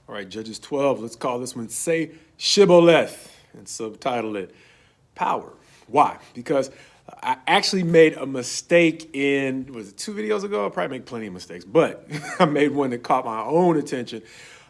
All right, Judges 12, let's call this one Say Shibboleth and subtitle it Power. Why? Because I actually made a mistake was it 2 videos ago? I probably make plenty of mistakes, but I made one that caught my own attention.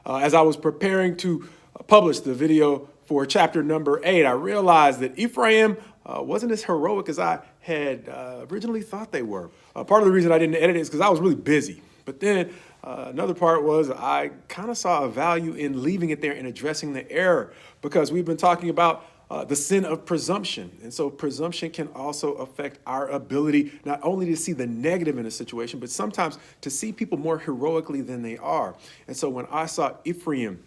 As I was preparing to publish the video for chapter number 8, I realized that Ephraim wasn't as heroic as I had originally thought they were. Part of the reason I didn't edit it is because I was really busy. But then another part was I kind of saw a value in leaving it there and addressing the error, because we've been talking about the sin of presumption. And so presumption can also affect our ability not only to see the negative in a situation, but sometimes to see people more heroically than they are. And so when I saw Ephraim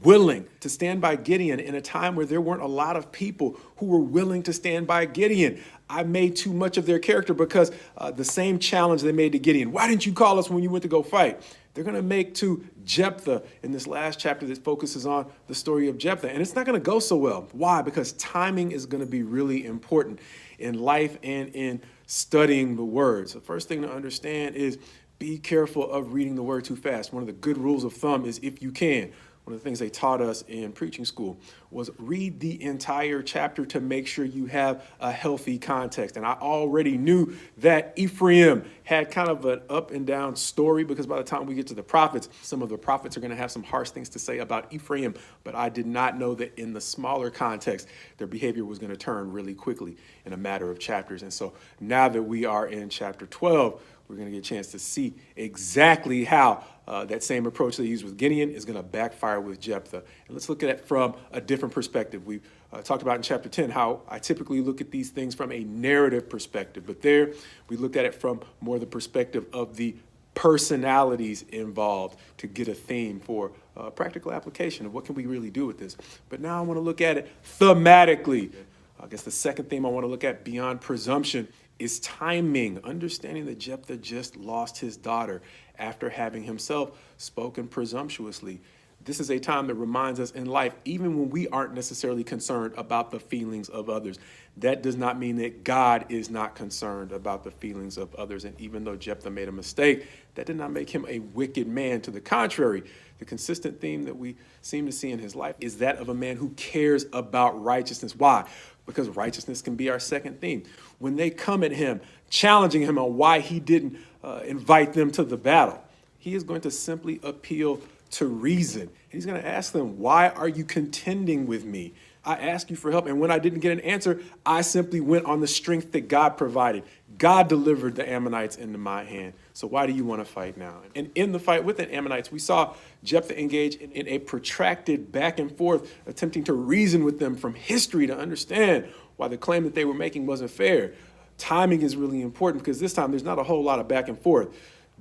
willing to stand by Gideon in a time where there weren't a lot of people who were willing to stand by Gideon, I made too much of their character, because the same challenge they made to Gideon, why didn't you call us when you went to go fight? They're going to make to Jephthah in this last chapter that focuses on the story of Jephthah. And it's not going to go so well. Why? Because timing is going to be really important in life and in studying the word. So the first thing to understand is be careful of reading the word too fast. One of the good rules of thumb is, if you can, one of the things they taught us in preaching school was read the entire chapter to make sure you have a healthy context. And I already knew that Ephraim had kind of an up and down story, because by the time we get to the prophets, some of the prophets are going to have some harsh things to say about Ephraim. But I did not know that in the smaller context, their behavior was going to turn really quickly in a matter of chapters. And so now that we are in chapter 12, we're going to get a chance to see exactly how that same approach they used with Gideon is going to backfire with Jephthah. And let's look at it from a different perspective. We talked about in chapter 10 how I typically look at these things from a narrative perspective, but there we looked at it from more the perspective of the personalities involved to get a theme for practical application of what can we really do with this. But now I want to look at it thematically. I guess the second theme I want to look at beyond presumption is timing, understanding that Jephthah just lost his daughter after having himself spoken presumptuously. This is a time that reminds us in life, even when we aren't necessarily concerned about the feelings of others, that does not mean that God is not concerned about the feelings of others. And even though Jephthah made a mistake, that did not make him a wicked man. To the contrary, the consistent theme that we seem to see in his life is that of a man who cares about righteousness. Why? Because righteousness can be our second theme. When they come at him, challenging him on why he didn't invite them to the battle, he is going to simply appeal to reason. He's going to ask them, why are you contending with me? I asked you for help, and when I didn't get an answer, I simply went on the strength that God provided. God delivered the Ammonites into my hand. So why do you want to fight now? And in the fight with the Ammonites, we saw Jephthah engage in a protracted back and forth, attempting to reason with them from history to understand why the claim that they were making wasn't fair. Timing is really important, because this time there's not a whole lot of back and forth.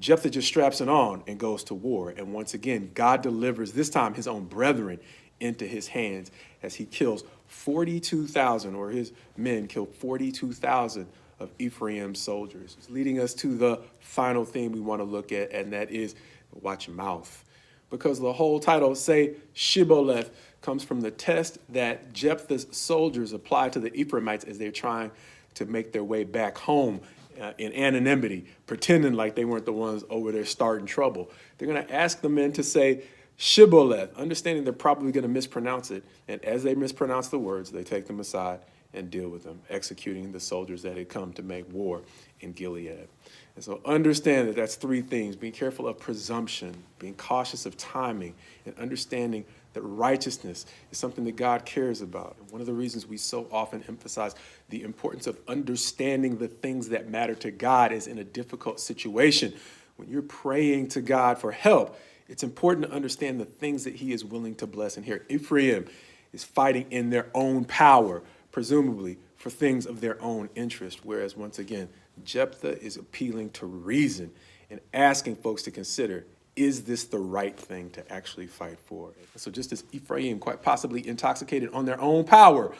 Jephthah just straps it on and goes to war. And once again, God delivers, this time, his own brethren into his hands as he kills 42,000, or his men kill 42,000 of Ephraim's soldiers. It's leading us to the final theme we want to look at, and that is watch your mouth. Because the whole title, Say Shibboleth, comes from the test that Jephthah's soldiers apply to the Ephraimites as they're trying to make their way back home in anonymity, pretending like they weren't the ones over there starting trouble. They're going to ask the men to say Shibboleth, understanding they're probably going to mispronounce it. And as they mispronounce the words, they take them aside and deal with them, executing the soldiers that had come to make war in Gilead. And so understand that that's three things: being careful of presumption, being cautious of timing, and understanding that righteousness is something that God cares about. And one of the reasons we so often emphasize the importance of understanding the things that matter to God is in a difficult situation. When you're praying to God for help, it's important to understand the things that he is willing to bless. And here, Ephraim is fighting in their own power, presumably for things of their own interest. Whereas, once again, Jephthah is appealing to reason and asking folks to consider, is this the right thing to actually fight for? So just as Ephraim, quite possibly intoxicated on their own power,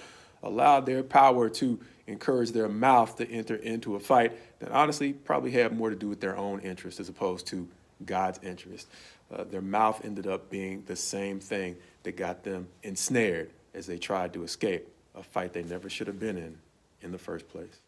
allowed their power to encourage their mouth to enter into a fight that honestly probably had more to do with their own interest as opposed to God's interest. Their mouth ended up being the same thing that got them ensnared as they tried to escape a fight they never should have been in the first place.